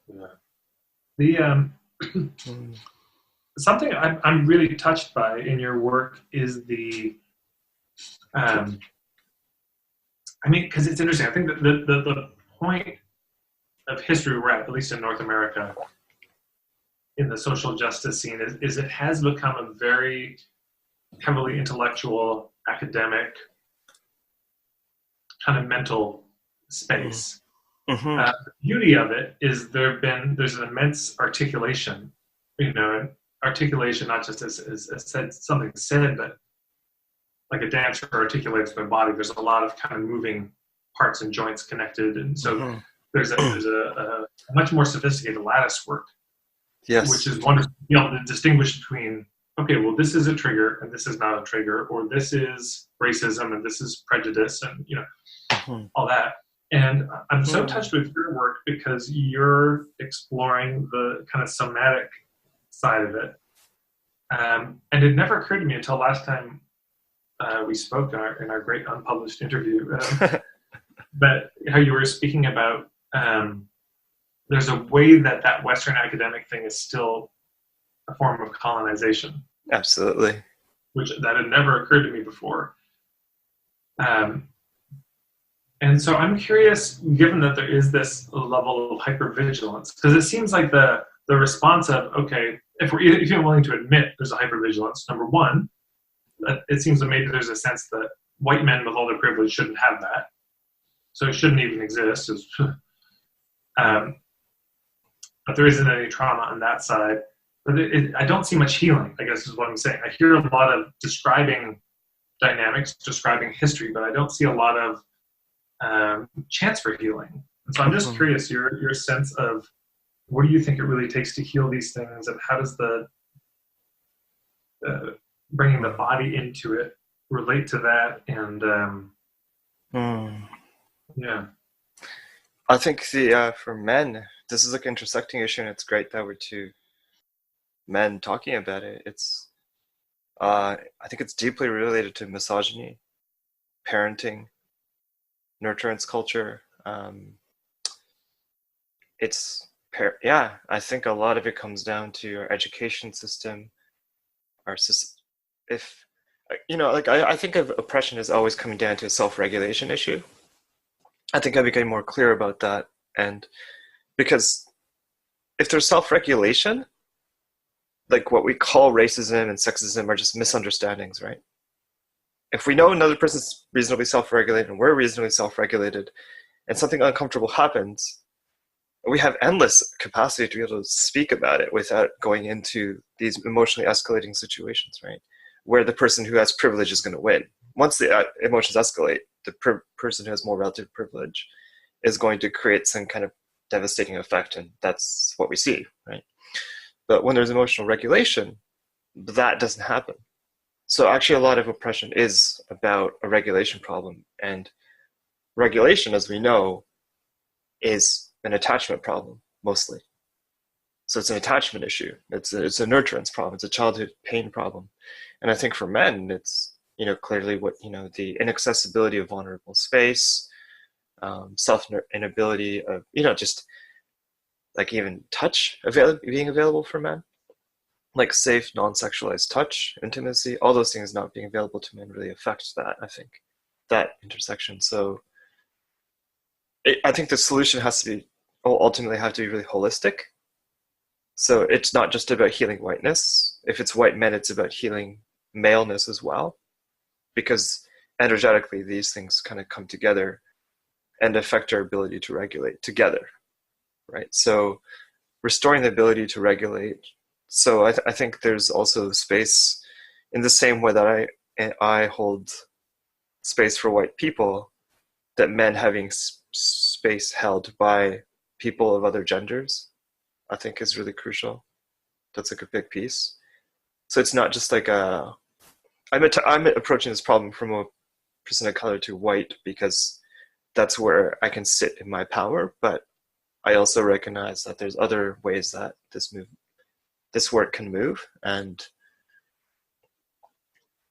Yeah. The Mm. something I'm really touched by in your work is the um, I mean, because it's interesting. I think that the point of history we're at least in North America, in the social justice scene, is it has become a very heavily intellectual, academic, kind of mental Mm. space. Mm-hmm. The beauty of it is there's an immense articulation, and articulation not just as said, something said, but like a dancer articulates their body. There's a lot of kind of moving parts and joints connected, and so Mm-hmm. there's a much more sophisticated lattice work, which Yes. is wonderful to be able to distinguish between, okay, well, this is a trigger and this is not a trigger, or this is racism and this is prejudice, and Mm-hmm. all that. And I'm so Mm. touched with your work because you're exploring the kind of somatic side of it. And it never occurred to me until last time we spoke in our great unpublished interview, but how you were speaking about there's a way that Western academic thing is still a form of colonization, Absolutely. which that had never occurred to me before. Um, And so I'm curious, given that there is this level of hypervigilance, because it seems like the response of, okay, if we're even willing to admit there's a hypervigilance, number one, it seems that maybe there's a sense that white men with all their privilege shouldn't have that, so it shouldn't even exist. Um, but there isn't any trauma on that side. But I don't see much healing, I guess is what I'm saying. I hear a lot of describing dynamics, describing history, but I don't see a lot of chance for healing. And so I'm just Mm-hmm. curious your sense of what do you think it really takes to heal these things, and how does the bringing the body into it relate to that? And Mm. yeah, I think the for men, this is like an intersecting issue, and it's great that we're two men talking about it. I think it's deeply related to misogyny, parenting, nurturance culture. Yeah, I think a lot of it comes down to our education system, our system. If like I think of oppression as always coming down to a self-regulation issue. I think I became more clear about that, and because if there's self-regulation, like what we call racism and sexism are just misunderstandings, right? If we know another person's reasonably self-regulated and we're reasonably self-regulated, and something uncomfortable happens, we have endless capacity to be able to speak about it without going into these emotionally escalating situations, right? Where the person who has privilege is going to win. Once the emotions escalate, the person who has more relative privilege is going to create some kind of devastating effect, and that's what we see, right? But when there's emotional regulation, that doesn't happen. So actually a lot of oppression is about a regulation problem, and regulation, as we know, is an attachment problem mostly. So it's an attachment issue. It's a nurturance problem. It's a childhood pain problem. And I think for men, it's clearly what the inaccessibility of vulnerable space, self inability of just like even touch being available for men, like safe non-sexualized touch, intimacy, all those things not being available to men really affects that. I think that intersection. So I think the solution has to be ultimately have to be really holistic. So it's not just about healing whiteness. If it's white men, it's about healing maleness as well, because energetically these things kind of come together and affect our ability to regulate together, right? So restoring the ability to regulate. So I think there's also space in the same way that I hold space for white people, that men having space held by people of other genders, I think is really crucial. That's like a big piece. So it's not just like I'm approaching this problem from a person of color to white because that's where I can sit in my power. But I also recognize that there's other ways that this work can move, and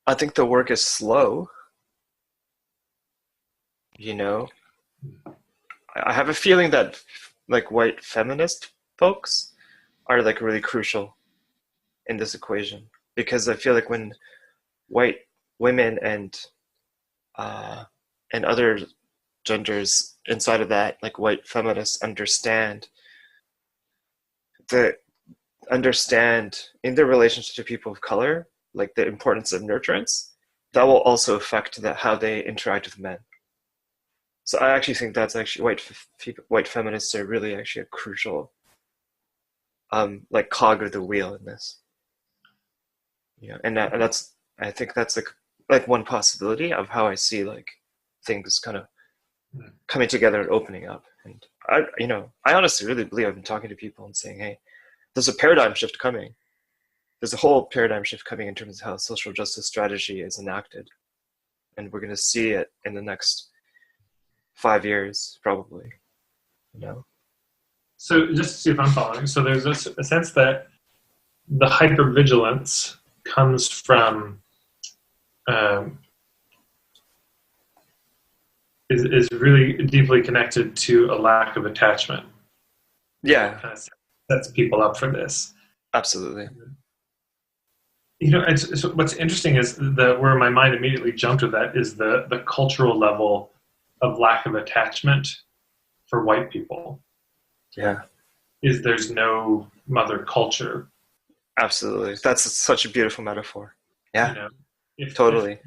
I think the work is slow. I have a feeling that like white feminists folks are like really crucial in this equation, because I feel like when white women and other genders inside of that, like white feminists, understand in their relationship to people of color, like the importance of nurturance, that will also affect how they interact with men. So I actually think that's actually white feminists are really actually a crucial like cog of the wheel in this. Yeah, and that's, I think that's like one possibility of how I see like things kind of coming together and opening up. And I honestly really believe, I've been talking to people and saying, hey, there's a paradigm shift coming. There's a whole paradigm shift coming in terms of how social justice strategy is enacted. And we're going to see it in the next 5 years, probably. So just to see if I'm following. So there's a sense that the hypervigilance comes from is really deeply connected to a lack of attachment. Yeah. It kind of sets people up for this. Absolutely. So what's interesting is where my mind immediately jumped to that is the cultural level of lack of attachment for white people. Yeah. There's no mother culture. Absolutely. That's such a beautiful metaphor. Yeah. Totally.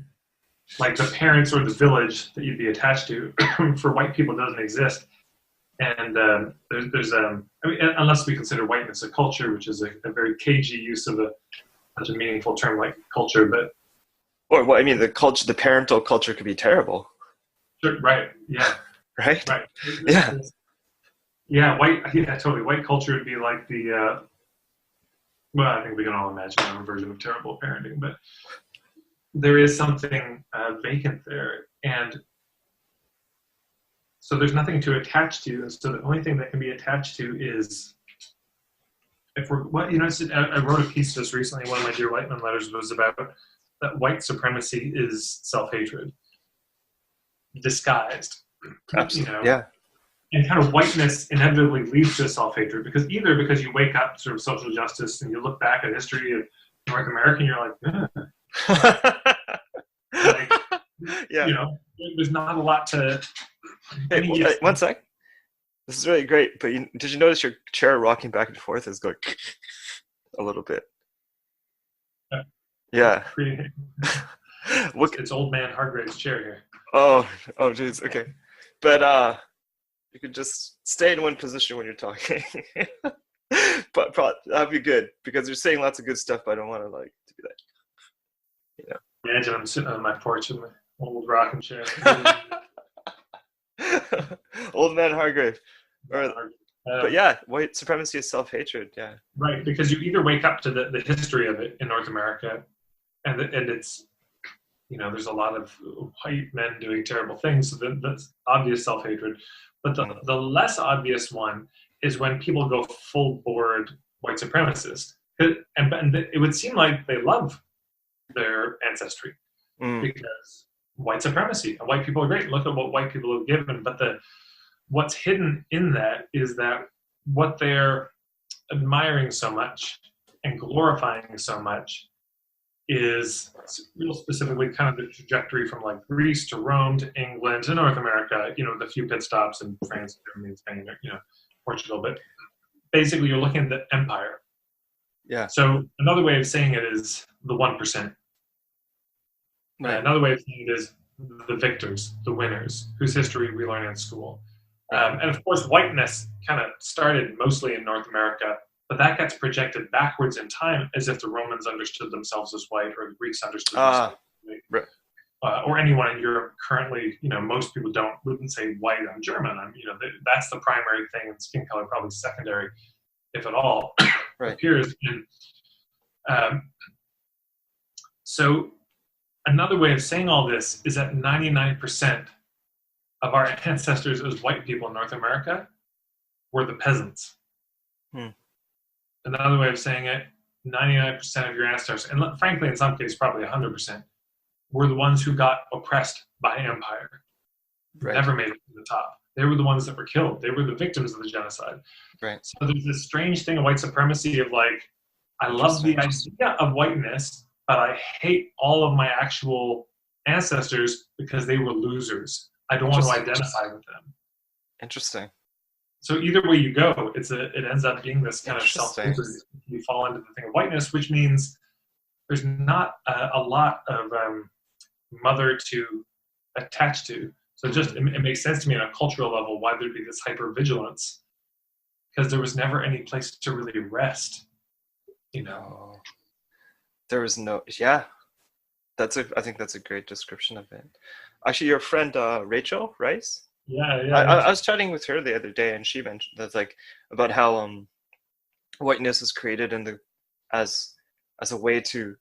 Like the parents or the village that you'd be attached to for white people doesn't exist. And there's unless we consider whiteness a culture, which is a very cagey use of such a meaningful term like culture, but the parental culture could be terrible. Sure, right. Yeah. Right. Right. Yeah. Yeah. Totally. White culture would be like the. Well, I think we can all imagine our version of terrible parenting, but there is something vacant there, and so there's nothing to attach to, and so the only thing that can be attached to is if we're I wrote a piece just recently. One of my Dear White Men letters was about that white supremacy is self-hatred disguised. Absolutely. Yeah. And kind of whiteness inevitably leads to self-hatred because you wake up sort of social justice and you look back at history of North America and you're like, yeah. There's not a lot to. Hey, one sec. This is really great, but did you notice your chair rocking back and forth is going a little bit? Yeah. It's old man Hargrave's chair here. Oh, geez. Okay, but you could just stay in one position when you're talking. But that'd be good because you're saying lots of good stuff. But I don't want to to be that. Imagine I'm sitting on my porch in my old rocking chair. Old man Hargrave. But yeah, white supremacy is self-hatred. Yeah. Right, because you either wake up to the history of it in North America, and it's there's a lot of white men doing terrible things, so that's obvious self-hatred. But the less obvious one is when people go full board white supremacist, and it would seem like they love their ancestry because white supremacy, white people are great. Look at what white people have given, but what's hidden in that is that what they're admiring so much and glorifying so much is real specifically kind of the trajectory from like Greece to Rome to England to North America, the few pit stops in France, Germany, Spain, Portugal. But basically you're looking at the empire. Yeah. So another way of saying it is the 1%. Right. Another way of saying it is the victors, the winners, whose history we learn in school. And of course, whiteness kind of started mostly in North America, but that gets projected backwards in time as if the Romans understood themselves as white or the Greeks understood themselves as white. Right. Or anyone in Europe currently, most people wouldn't say white, I'm German. That's the primary thing, and skin color probably secondary, if at all, right. appears. So another way of saying all this is that 99% of our ancestors as white people in North America were the peasants. Another way of saying it, 99% of your ancestors, and frankly, in some cases, probably 100%, were the ones who got oppressed by empire. Right. Never made it to the top. They were the ones that were killed. They were the victims of the genocide. Right. So there's this strange thing of white supremacy of like, I love the Interesting. idea of whiteness, but I hate all of my actual ancestors because they were losers. I don't want to identify with them. Interesting. So either way you go, it ends up being this kind of Interesting. self-hatred. You fall into the thing of whiteness, which means there's not a lot of mother to attach to. So just it makes sense to me on a cultural level why there'd be this hypervigilance, because there was never any place to really rest. You know, there was no. Yeah, I think that's a great description of it. Actually, your friend Rachel Rice. Yeah. I was chatting with her the other day, and she mentioned that's like about how whiteness is created as a way to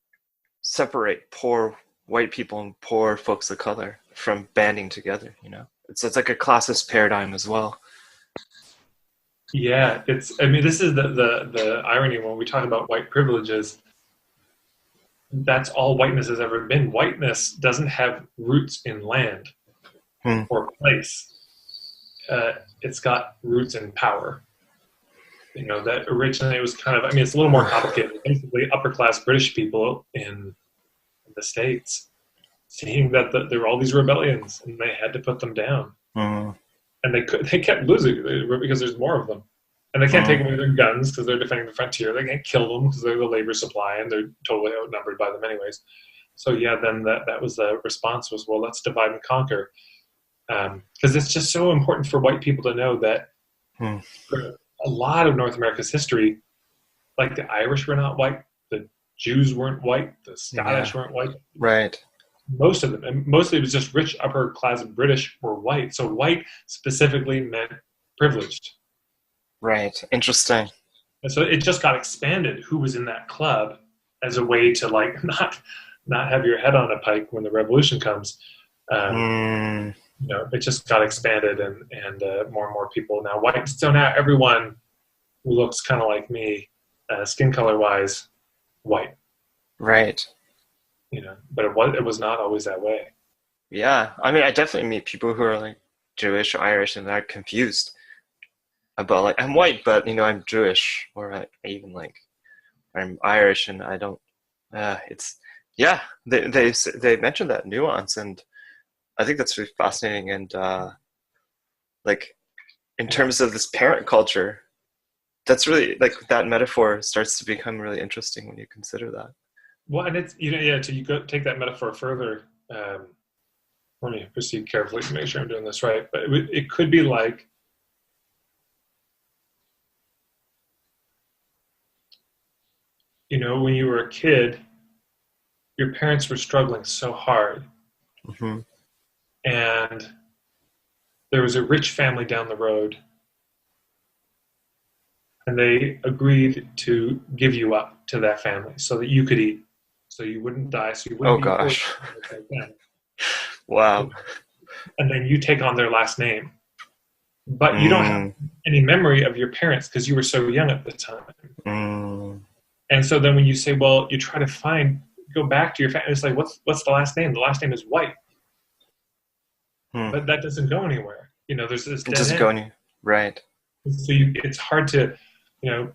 separate poor white people and poor folks of color from banding together. You know, it's like a classist paradigm as well. Yeah, I mean, this is the irony when we talk about white privileges. That's all whiteness has ever been. Whiteness doesn't have roots in land or place. It's got roots in power. You know, that originally it was kind of, I mean, it's a little more complicated. Basically, upper class British people in the States, seeing that there were all these rebellions and they had to put them down. And they kept losing because there's more of them. And they can't take away their guns because they're defending the frontier. They can't kill them because they're the labor supply and they're totally outnumbered by them anyways. So yeah, then that was the response was, well, let's divide and conquer. Because it's just so important for white people to know that for a lot of North America's history, like the Irish were not white, the Jews weren't white, the Scottish weren't white. Right. Most of them, and mostly it was just rich upper class British were white. So white specifically meant privileged. Right. Interesting. And so it just got expanded who was in that club as a way to like not have your head on a pike when the revolution comes. You know, it just got expanded and more and more people now white. So now everyone who looks kind of like me, skin color wise, white. Right. You know, but it was not always that way. Yeah, I mean, I definitely meet people who are like Jewish or Irish and they're confused about like I'm white, but you know I'm Jewish, or I even like I'm Irish and I don't. It's yeah. They mentioned that nuance, and I think that's really fascinating. And like in terms of this parent culture, that's really like that metaphor starts to become really interesting when you consider that. Well, and it's to you go take that metaphor further. Let me proceed carefully to make sure I'm doing this right. But it could be like, you know, when you were a kid, your parents were struggling so hard, and there was a rich family down the road, and they agreed to give you up to that family so that you could eat, so you wouldn't die, so you wouldn't be gosh. Wow. And then you take on their last name. But you don't have any memory of your parents because you were so young at the time. And so then when you say, well, you try to go back to your family, it's like, what's the last name? The last name is white. But that doesn't go anywhere. You know, there's this dead end. It doesn't go anywhere. Right. So it's hard to, you know,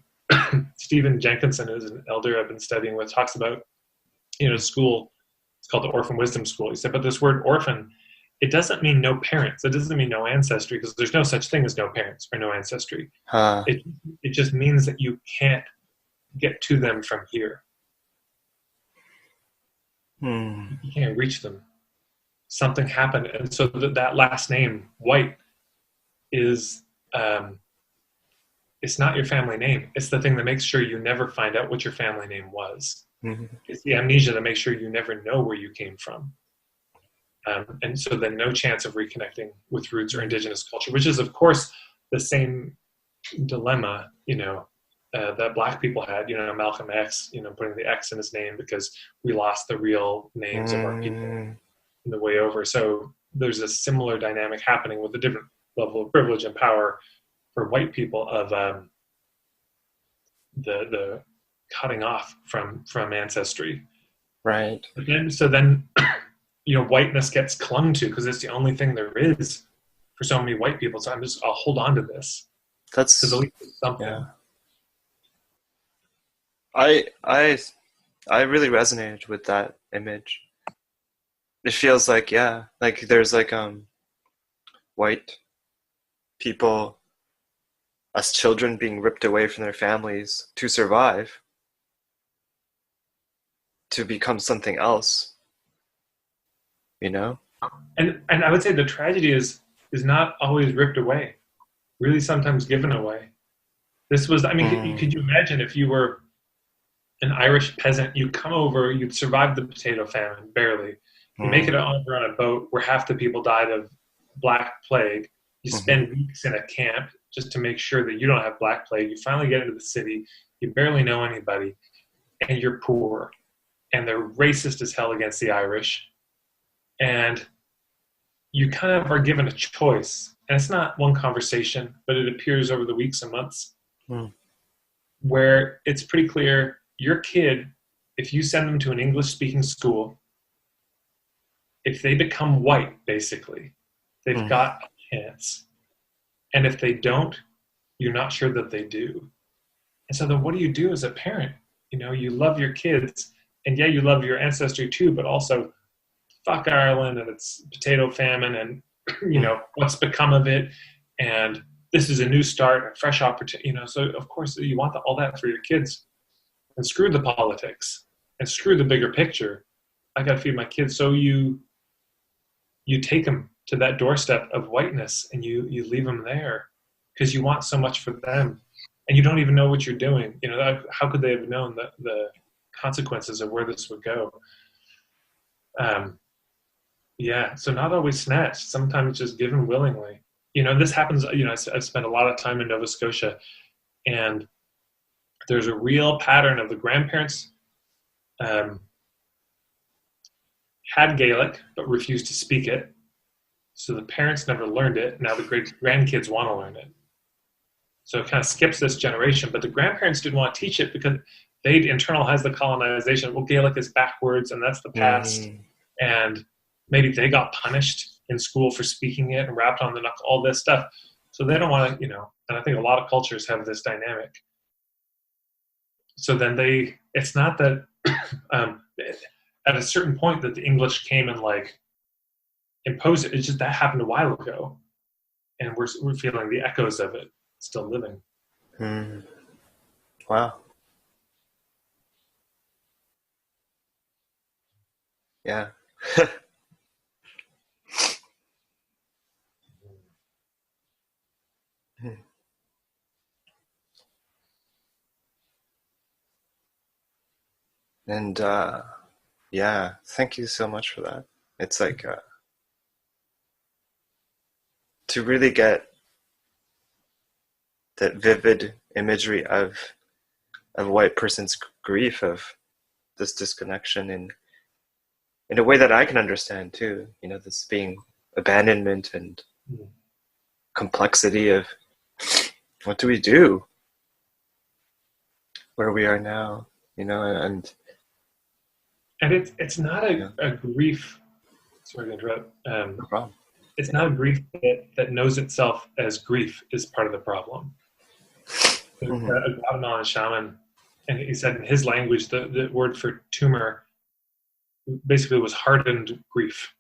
Stephen Jenkinson is an elder I've been studying with, talks about, you know, school. It's called the Orphan Wisdom School. He said, but this word orphan, it doesn't mean no parents. It doesn't mean no ancestry, because there's no such thing as no parents or no ancestry. It just means that you can't get to them from here. You can't reach them. Something happened. And so that last name, White, is it's not your family name. It's the thing that makes sure you never find out what your family name was. It's the amnesia that makes sure you never know where you came from. And so then no chance of reconnecting with roots or indigenous culture, which is, of course, the same dilemma, you know, that Black people had, you know, Malcolm X, you know, putting the X in his name because we lost the real names of our people in the way over. So there's a similar dynamic happening with a different level of privilege and power for white people of the cutting off from ancestry. Right. So then, you know, whiteness gets clung to because it's the only thing there is for so many white people. So I'll hold on to this because That's at least it's something. yeah. I really resonated with that image. It feels like, yeah, like there's like white people as children being ripped away from their families to survive, to become something else, you know? And I would say the tragedy is not always ripped away, really sometimes given away. This was, I mean, Mm, could you imagine if you were an Irish peasant, you come over, you'd survive the potato famine, barely. You make it mm, over on a boat where half the people died of Black Plague. You mhm, spend weeks in a camp just to make sure that you don't have Black Plague. You finally get into the city, you barely know anybody, and you're poor. And they're racist as hell against the Irish. And you kind of are given a choice. And it's not one conversation, but it appears over the weeks and months mm, where it's pretty clear your kid, if you send them to an English speaking school, if they become white, basically, they've mm, got a chance. And if they don't, you're not sure that they do. And so then what do you do as a parent? You know, you love your kids, and yeah, you love your ancestry too, but also fuck Ireland and its potato famine and, you mm, know, what's become of it. And this is a new start, a fresh opportunity, you know, so of course you want all that for your kids. And screw the politics and screw the bigger picture. I got to feed my kids. So you take them to that doorstep of whiteness and you leave them there because you want so much for them and you don't even know what you're doing. You know, how could they have known the consequences of where this would go? Um, yeah, so not always snatched. Sometimes just given willingly. You know, this happens. You know, I've spent a lot of time in Nova Scotia, and there's a real pattern of the grandparents um, had Gaelic but refused to speak it. So the parents never learned it. Now the great grandkids want to learn it. So it kind of skips this generation. But the grandparents didn't want to teach it because they'd internalized the colonization. Well, Gaelic is backwards, and that's the past. mm. And maybe they got punished in school for speaking it and rapped on the knuckle, all this stuff. So they don't want to, you know, and I think a lot of cultures have this dynamic. So then it's not that um, at a certain point that the English came and like imposed it. It's just that happened a while ago. And we're feeling the echoes of it still living. Mm. Wow. Yeah. And yeah, thank you so much for that. It's like to really get that vivid imagery of a white person's grief, of this disconnection in a way that I can understand too. You know, this being abandonment and Mm. complexity of what do we do where we are now, you know, And it's not yeah, a grief. Sorry to interrupt. no problem. It's not a grief that knows itself as grief is part of the problem. There's Mm-hmm. a Guatemalan shaman, and he said in his language the word for tumor basically was hardened grief.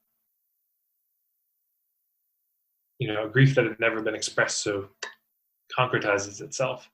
You know, grief that had never been expressed, so concretizes itself.